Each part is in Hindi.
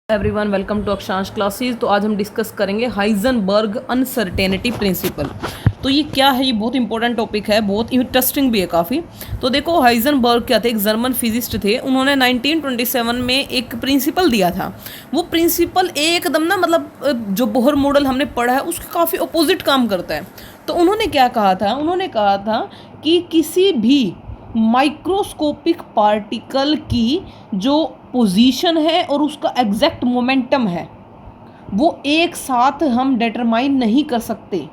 एवरीवन वेलकम टू अक्षांश क्लासेस। तो आज हम डिस्कस करेंगे हाइजनबर्ग अनसर्टेनिटी प्रिंसिपल। तो ये क्या है? ये बहुत इंपॉर्टेंट टॉपिक है, बहुत इंटरेस्टिंग भी है काफ़ी। तो देखो, हाइजनबर्ग क्या थे? एक जर्मन फिजिस्ट थे। उन्होंने 1927 में एक प्रिंसिपल दिया था। वो प्रिंसिपल एकदम ना, मतलब जो बोहर मॉडल हमने पढ़ा है उसके काफ़ी अपोजिट काम करता है। तो उन्होंने क्या कहा था? उन्होंने कहा था कि किसी भी माइक्रोस्कोपिक पार्टिकल की जो पोजीशन है और उसका एग्जैक्ट मोमेंटम है वो एक साथ हम डिटरमाइन नहीं कर सकते।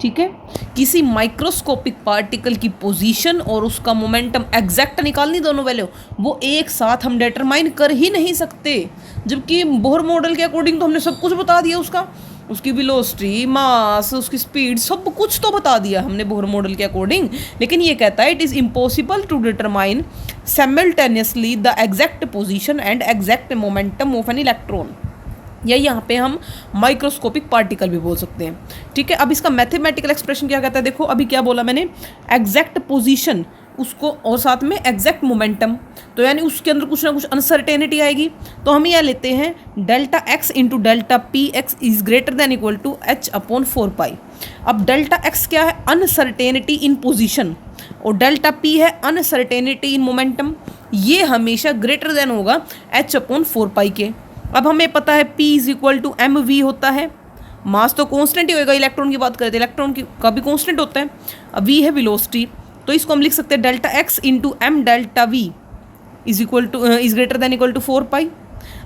ठीक है, किसी माइक्रोस्कोपिक पार्टिकल की पोजीशन और उसका मोमेंटम एग्जैक्ट निकालनी, दोनों वैल्यू वो एक साथ हम डिटरमाइन कर ही नहीं सकते। जबकि बोहर मॉडल के अकॉर्डिंग तो हमने सब कुछ बता दिया, उसकी वेलोसिटी, मास, उसकी स्पीड, सब कुछ तो बता दिया हमने बोहर मॉडल के अकॉर्डिंग। लेकिन ये कहता है it is impossible to determine simultaneously the exact position and exact momentum of an electron, या यहाँ पे हम माइक्रोस्कोपिक पार्टिकल भी बोल सकते हैं। ठीक है, अब इसका मैथमेटिकल एक्सप्रेशन क्या कहता है? देखो, अभी क्या बोला मैंने, एग्जैक्ट पोजीशन उसको और साथ में एग्जैक्ट मोमेंटम, तो यानी उसके अंदर कुछ ना कुछ अनसर्टेनिटी आएगी। तो हम यह लेते हैं delta X into delta P X is greater than equal to H upon 4 pi. अब डेल्टा एक्स क्या है? अनसर्टेनिटी इन पोजीशन, और डेल्टा पी है अनसर्टेनिटी इन मोमेंटम। ये हमेशा ग्रेटर देन होगा एच अपॉन 4 पाई के। अब हमें पता है P is equal to M V होता है। मास तो कांस्टेंट ही होएगा, इलेक्ट्रॉन की बात करते हैं, इलेक्ट्रॉन का भी कांस्टेंट होता है। अब V है वेलोसिटी, तो इसको हम लिख सकते हैं delta X into M delta V is greater than equal to 4 pi.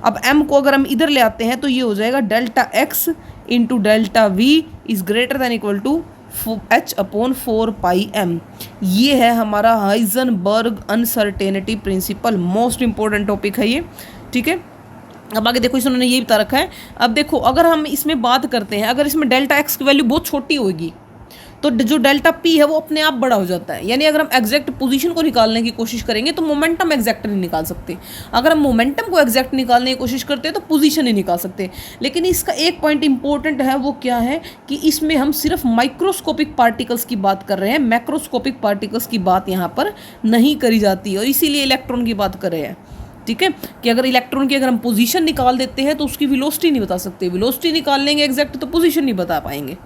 अब m को अगर हम इधर ले आते हैं तो ये हो जाएगा delta X into delta V is greater than equal to H upon 4 pi m। ये है हमारा Heisenberg uncertainty principle. Most important topic है ये। ठीक है, अब आगे देखो, इसने ये बता रखा है। अब देखो, अगर हम इसमें बात करते हैं, अगर इसमें डेल्टा एक्स की वैल्यू बहुत छोटी होगी तो जो डेल्टा पी है वो अपने आप बड़ा हो जाता है। यानी अगर हम एग्जैक्ट पोजीशन को निकालने की कोशिश करेंगे तो मोमेंटम एग्जैक्ट नहीं निकाल सकते। अगर हम मोमेंटम को एग्जैक्ट निकालने की कोशिश करते हैं तो पोजीशन नहीं निकाल सकते। लेकिन इसका एक पॉइंट इंपॉर्टेंट है, वो क्या है कि इसमें हम सिर्फ माइक्रोस्कोपिक पार्टिकल्स की बात कर रहे हैं, मैक्रोस्कोपिक पार्टिकल्स की बात यहाँ पर नहीं करी जाती, और इसीलिए इलेक्ट्रॉन की बात कर रहे हैं। ठीक है, कि अगर इलेक्ट्रॉन की अगर हम पोजीशन निकाल देते हैं तो उसकी वेलोसिटी नहीं बता सकते, वेलोसिटी निकाल लेंगे एग्जैक्ट तो पोजीशन नहीं बता पाएंगे।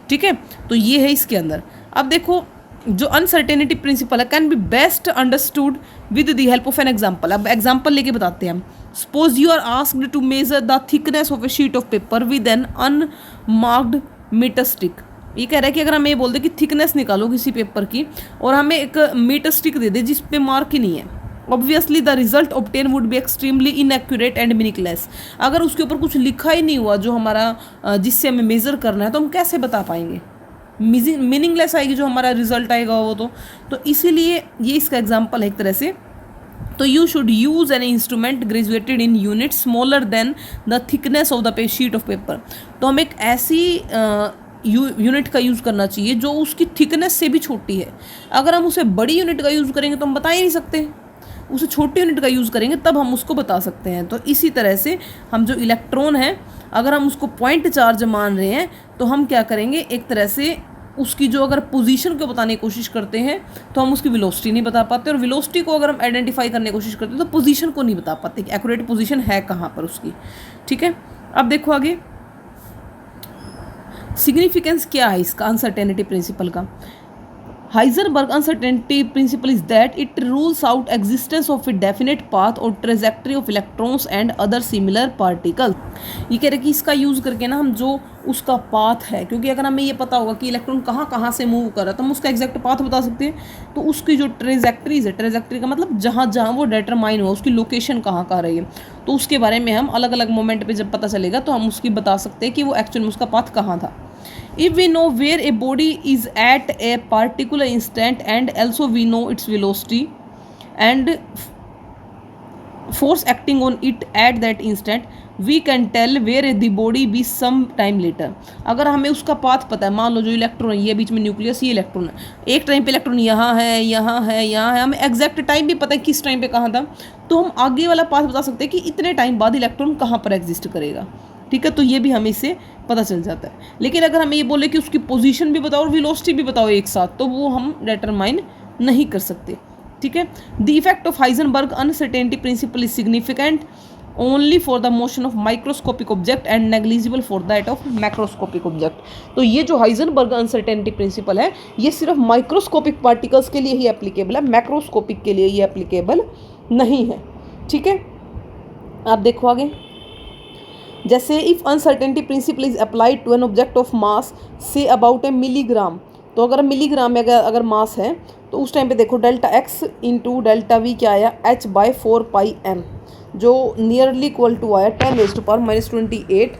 ठीक है, तो ये है इसके अंदर। अब देखो, जो अनसर्टेनिटी प्रिंसिपल है can be best understood with the help of an example. अब एग्जांपल लेके बताते हैं हम। Suppose you are asked to measure the thickness of a sheet of paper with an unmarked metre stick. ये कह रहा है कि अगर हम ये बोल दें कि थिकनेस निकालो किसी पेपर की और हमें एक मीटर स्टिक दे दे जिस पे मार्क ही नहीं है, obviously the result obtain would be extremely inaccurate and meaningless. अगर उसके ऊपर कुछ लिखा ही नहीं हुआ जो हमारा जिससे हमें मेज़र करना है, तो हम कैसे बता पाएंगे? मीनिंगलेस आएगी जो हमारा रिजल्ट आएगा वो तो इसीलिए ये इसका एग्जाम्पल है एक तरह से। तो you should use an instrument graduated in unit smaller than the thickness of the sheet of paper. तो हम एक ऐसी यूनिट का यूज़ करना चाहिए जो उसकी थिकनेस से भी छोटी है। अगर हम उसे बड़ी यूनिट का यूज़ करेंगे तो हम बता ही नहीं सकते, उसे छोटी यूनिट का यूज़ करेंगे तब हम उसको बता सकते हैं। तो इसी तरह से हम जो इलेक्ट्रॉन है, अगर हम उसको पॉइंट चार्ज मान रहे हैं तो हम क्या करेंगे, एक तरह से उसकी जो अगर पोजीशन को बताने की कोशिश करते हैं तो हम उसकी वेलोसिटी नहीं बता पाते, और वेलोसिटी को अगर हम आइडेंटिफाई करने की कोशिश करते हैं तो पोजीशन को नहीं बता पाते कि एक्यूरेट पोजीशन है कहाँ पर उसकी। ठीक है, अब देखो आगे सिग्निफिकेंस क्या है इसका अनसर्टेनिटी प्रिंसिपल का। Heisenberg uncertainty principle is that it rules out existence of a definite path or trajectory of electrons and other similar particles। ये कह रहे कि इसका यूज़ करके ना हम जो उसका पाथ है, क्योंकि अगर हमें ये पता होगा कि इलेक्ट्रॉन कहाँ कहाँ से मूव कर रहा है तो हम उसका एग्जैक्ट पाथ बता सकते हैं। तो उसकी जो ट्रेजेक्ट्रीज है, ट्रेजेक्ट्री का मतलब जहाँ जहाँ वो डिटरमाइन हुआ उसकी लोकेशन कहाँ कहाँ रही है, तो उसके बारे में हम अलग अलग मोमेंट पे जब पता चलेगा तो हम उसकी बता सकते हैं कि वो एक्चुअल में उसका पाथ कहाँ था। If we know where a body is at a particular instant and also we know its velocity and force acting on it at that instant, we can tell where the body be some time later। अगर हमें उसका पाथ पता है, मान लो जो इलेक्ट्रॉन है ये बीच में न्यूक्लियस, ये इलेक्ट्रॉन है, एक टाइम पे इलेक्ट्रॉन यहाँ है यहाँ है यहाँ है, हमें एग्जैक्ट टाइम भी पता है किस टाइम पे कहाँ था, तो हम आगे वाला पाथ बता सकते हैं कि इतने टाइम बाद इलेक्ट्रॉन कहाँ पर एग्जिस्ट करेगा। ठीक है, तो ये भी हमें इससे पता चल जाता है। लेकिन अगर हमें ये बोले कि उसकी पोजीशन भी बताओ और वेलोसिटी भी बताओ एक साथ, तो वो हम डिटरमाइन नहीं कर सकते। ठीक है, the effect of Heisenberg uncertainty principle is significant only for the motion of microscopic object and negligible for that of macroscopic object. तो ये जो हाइजेनबर्ग अनसर्टेनिटी प्रिंसिपल है ये सिर्फ माइक्रोस्कोपिक पार्टिकल्स के लिए ही एप्लीकेबल है, मैक्रोस्कोपिक के लिए ये एप्लीकेबल नहीं है। ठीक है, आप देखो आगे, जैसे if uncertainty principle is applied to an object of mass say about A milligram, तो अगर मिलीग्राम में अगर मास है तो उस टाइम पे देखो delta X into delta we क्या आया, h/4πm, जो नियरली इक्वल टू आया 10⁻⁻28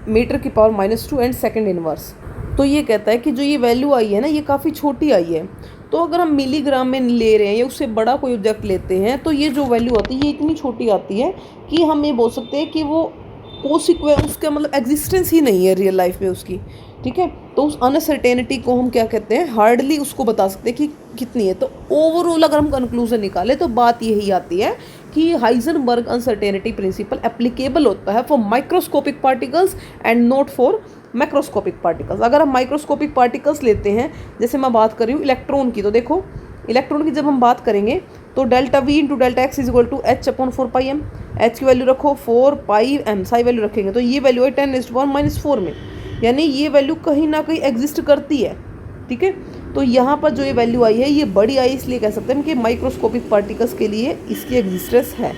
मीटर की पावर -2 एंड सेकेंड इनवर्स। तो ये कहता है कि जो ये वैल्यू आई है ना ये काफ़ी छोटी आई है। तो अगर हम मिलीग्राम में ले रहे हैं या उससे बड़ा कोई ऑब्जेक्ट लेते हैं तो ये जो वैल्यू आती है ये इतनी छोटी आती है कि हम ये बोल सकते हैं कि वो उसका मतलब एग्जिस्टेंस ही नहीं है रियल लाइफ में उसकी। ठीक है, तो उस अनसर्टेनिटी को हम क्या कहते हैं, हार्डली उसको बता सकते हैं कि कितनी है। तो ओवरऑल अगर हम कंक्लूजन निकालें तो बात यही आती है कि हाइजेनबर्ग अनसर्टेनिटी प्रिंसिपल एप्लीकेबल होता है for microscopic particles and not for macroscopic particles. अगर हम माइक्रोस्कोपिक पार्टिकल्स लेते हैं, जैसे मैं बात कर रही हूँ इलेक्ट्रॉन की, तो देखो इलेक्ट्रॉन की जब हम बात करेंगे तो delta v into delta x is equal to h/4πm, h की वैल्यू रखो 4πm, साई वैल्यू रखेंगे तो ये वैल्यू है 10⁻⁻4 में, यानी ये वैल्यू कहीं ना कहीं एग्जिस्ट करती है। ठीक है, तो यहाँ पर जो ये वैल्यू आई है ये बड़ी आई, इसलिए कह सकते हैं कि माइक्रोस्कोपिक पार्टिकल्स के लिए इसकी एग्जिस्टेंस है।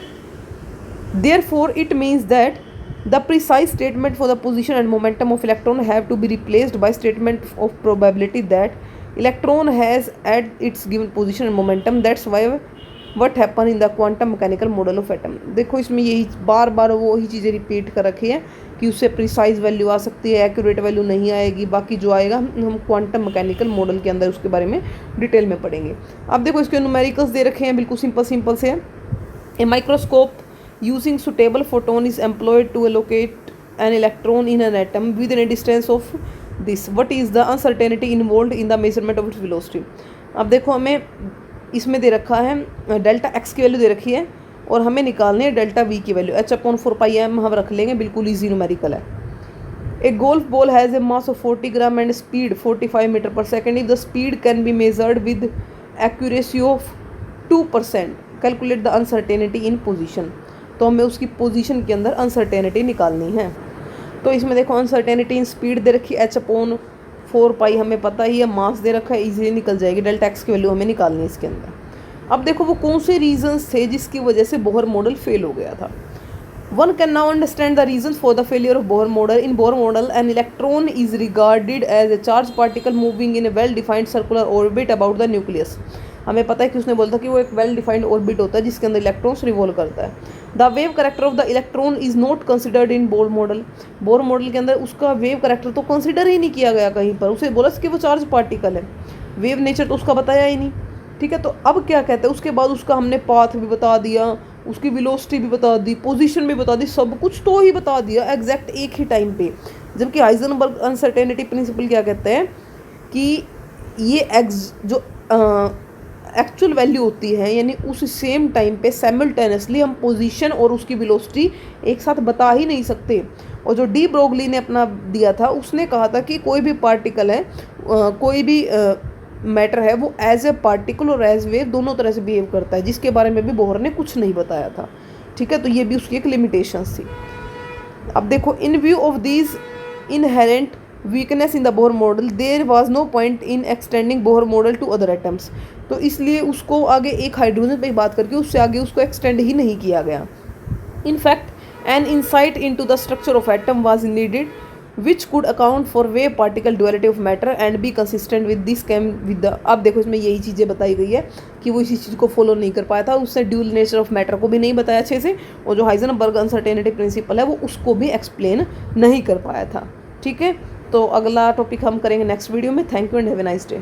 Therefore it means that the precise statement for the position and momentum of electron have to be replaced by statement of probability that electron has at its given position and momentum. That's why what happen in the quantum mechanical model of atom। देखो इसमें यही बार बार वो ही चीज़ें रिपीट कर रखी है कि उससे प्रिसाइज वैल्यू आ सकती है, एक्यूरेट वैल्यू नहीं आएगी, बाकी जो आएगा हम क्वांटम मैकेनिकल मॉडल के अंदर उसके बारे में डिटेल में पढ़ेंगे। अब देखो इसके न्यूमेरिकल्स दे रखे हैं, बिल्कुल सिंपल से है। A microscope using suitable photon is employed to locate an electron in an atom within a distance of this. What is the uncertainty involved in the measurement of its velocity? अब देखो हमें इसमें दे रखा है डेल्टा एक्स की वैल्यू दे रखी है और हमें निकालनी है डेल्टा वी की वैल्यू, h/4πm हम रख लेंगे, बिल्कुल ईजी न्यूमेरिकल है। A golf ball has a mass of 40 gram and speed 45 metre per second. If the speed can be measured with accuracy of 2%, calculate the uncertainty in position. तो हमें उसकी पोजीशन के अंदर अनसर्टेनिटी निकालनी है। तो इसमें देखो अनसर्टेनिटी इन स्पीड दे रखी है h/4π, हमें पता ही है, मास दे रखा है, इजीली निकल जाएगी। डेल्टा एक्स की वैल्यू हमें निकालनी है इसके अंदर। अब देखो वो कौन से रीजंस थे जिसकी वजह से बोहर मॉडल फेल हो गया था। One can now understand the reasons for the failure of Bohr model. In Bohr model an electron is regarded as a charge particle moving in a well defined circular orbit about the nucleus. हमें पता है कि उसने बोला था कि वो एक वेल डिफाइंड ऑर्बिट होता है जिसके अंदर इलेक्ट्रॉन्स रिवॉल्व करता है। The wave character of the electron is not considered in Bohr model. Bohr model के अंदर उसका वेव करेक्टर तो कंसिडर ही नहीं किया गया कहीं पर, उसे बोला कि वो चार्ज पार्टिकल है, वेव नेचर तो उसका बताया ही नहीं। ठीक है, तो अब क्या कहते हैं, उसके बाद उसका हमने पाथ भी बता दिया, उसकी वेलोसिटी भी बता दी, पोजीशन भी बता दी, सब कुछ तो ही बता दिया एग्जैक्ट एक ही टाइम पे। जबकि हाइजेनबर्ग अनसर्टेनिटी प्रिंसिपल क्या कहते हैं कि ये जो एक्चुअल वैल्यू होती है, यानी उस सेम टाइम पे साइमल्टेनियसली हम पोजीशन और उसकी वेलोसिटी एक साथ बता ही नहीं सकते। और जो डी ब्रोगली ने अपना दिया था उसने कहा था कि कोई भी पार्टिकल है, कोई भी मैटर है, वो एज ए पार्टिकल और एज वेव दोनों तरह से बिहेव करता है, जिसके बारे में भी बोहर ने कुछ नहीं बताया था। ठीक है, तो ये भी उसकी एक लिमिटेशंस थी। अब देखो in view of these inherent weakness in the Bohr model there was no point in extending Bohr model to other atoms. तो इसलिए उसको आगे एक हाइड्रोजन पे बात करके उससे आगे उसको एक्सटेंड ही नहीं किया गया। In fact an insight into the structure of atom was needed which could account for wave particle duality of matter and be consistent with this came with the. अब देखो इसमें यही चीज़ें बताई गई है कि वो इसी चीज़ को फॉलो नहीं कर पाया था, उससे ड्यूअल नेचर ऑफ मैटर को भी नहीं बताया अच्छे से, और जो हाइजेनबर्ग अनसर्टेनिटी प्रिंसिपल है वो उसको भी एक्सप्लेन नहीं कर पाया था। ठीक है, तो अगला टॉपिक हम करेंगे नेक्स्ट वीडियो में। Thank you and have a nice day.